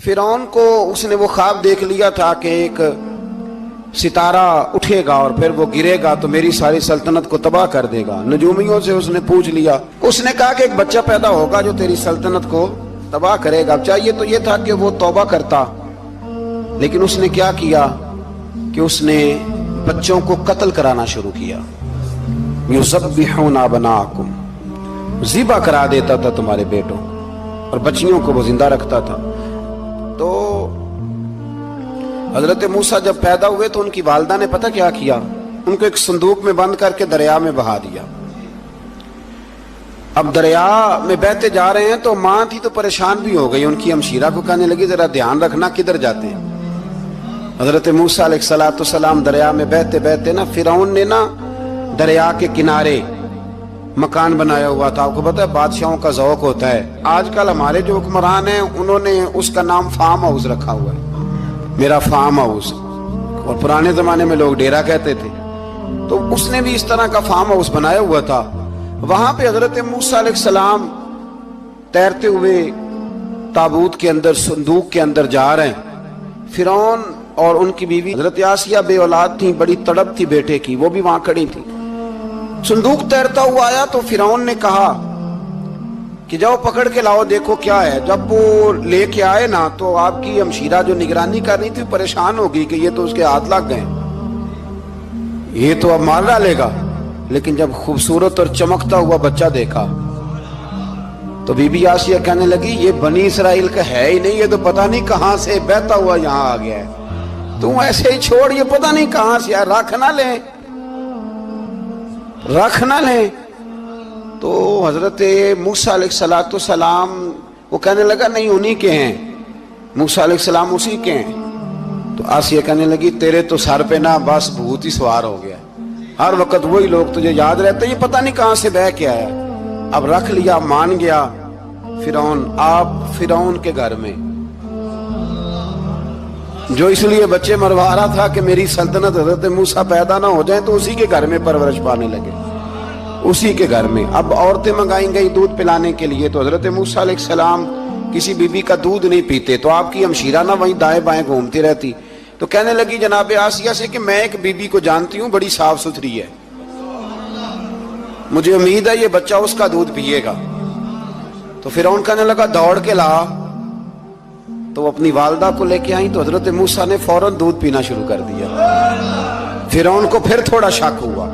फिरौन को उसने वो ख्वाब देख लिया था कि एक सितारा उठेगा और फिर वो गिरेगा तो मेरी सारी सल्तनत को तबाह कर देगा। नजूमियों से उसने पूछ लिया, उसने कहा कि एक बच्चा पैदा होगा जो तेरी सल्तनत को तबाह करेगा। चाहिए तो ये था कि वो तौबा करता, लेकिन उसने क्या किया कि उसने बच्चों को कत्ल कराना शुरू किया। युज़ब्बिहूना अबनाअकुम, ज़िबा करा देता था तुम्हारे बेटों, और बच्चियों को वो जिंदा रखता था। तो हजरत मूसा जब पैदा हुए तो उनकी वालिदा ने पता क्या किया, उनको एक संदूक में बंद करके दरिया में बहा दिया। अब दरिया में बहते जा रहे हैं तो माँ थी तो परेशान भी हो गई, उनकी हमशीरा को कहने लगी जरा ध्यान रखना किधर जाते हैं। हजरत मूसा अलैहिस्सलाम दरिया में बहते बहते ना फिरौन ने ना दरिया के किनारे मकान बनाया हुआ था। आपको पता है बादशाहों का ज़ौक होता है, आजकल हमारे जो हुक्मरान हैं उन्होंने उसका नाम फार्म हाउस रखा हुआ है, मेरा फार्म हाउस, और पुराने जमाने में लोग डेरा कहते थे। तो उसने भी इस तरह का फार्म हाउस बनाया हुआ था। वहां पे हजरत मूसा अलैहिस्सलाम तैरते हुए ताबूत के अंदर, संदूक के अंदर जा रहे हैं। फिरौन और उनकी बीवी हजरत आसिया बे औलाद थी, बड़ी तड़प थी बेटे की, वो भी वहां खड़ी थी। संदूक तैरता हुआ आया तो फिरौन ने कहा कि जाओ पकड़ के लाओ, देखो क्या है। जब वो लेके आए ना तो आपकी हमशीरा जो निगरानी कर रही थी परेशान हो गई कि ये तो उसके हाथ लग गए, ये तो अब मार डालेगा। लेकिन जब खूबसूरत और चमकता हुआ बच्चा देखा तो बीबी आसिया कहने लगी ये बनी इसराइल का है ही नहीं, ये तो पता नहीं कहां से बहता हुआ यहां आ गया है, तू ऐसे ही छोड़, ये पता नहीं कहां से है, रख ना ले, रख ना ले। तो हजरत मूसा अलैहिस्सलाम वो कहने लगा नहीं उन्हीं के हैं, मूसा अलैहिस्सलाम उसी के हैं। तो आसिया कहने लगी तेरे तो सर पे ना बस भूत ही सवार हो गया, हर वक्त वही लोग तुझे याद रहते, ये पता नहीं कहां से बह के आया। अब रख लिया, मान गया फिरौन। आप फिरौन के घर में जो इसलिए बच्चे मरवा रहा था कि मेरी सल्तनत हजरत मूसा पैदा ना हो जाए, तो उसी के घर में परवरिश पाने लगे, उसी के घर में। अब औरतें मंगाई गई दूध पिलाने के लिए, तो हजरत मूसा अलैहिस्सलाम किसी बीबी का दूध नहीं पीते, तो आपकी हमशीरा ना वहीं दाएं बाएं घूमती रहती। तो कहने लगी जनाब आसिया से कि मैं एक बीबी को जानती हूँ, बड़ी साफ सुथरी है, मुझे उम्मीद है ये बच्चा उसका दूध पिएगा। तो फिरौन कहने लगा दौड़ के ला। तो अपनी वालिदा को लेके आई तो हजरत मूसा ने फौरन दूध पीना शुरू कर दिया। फिरौन को फिर थोड़ा शक हुआ,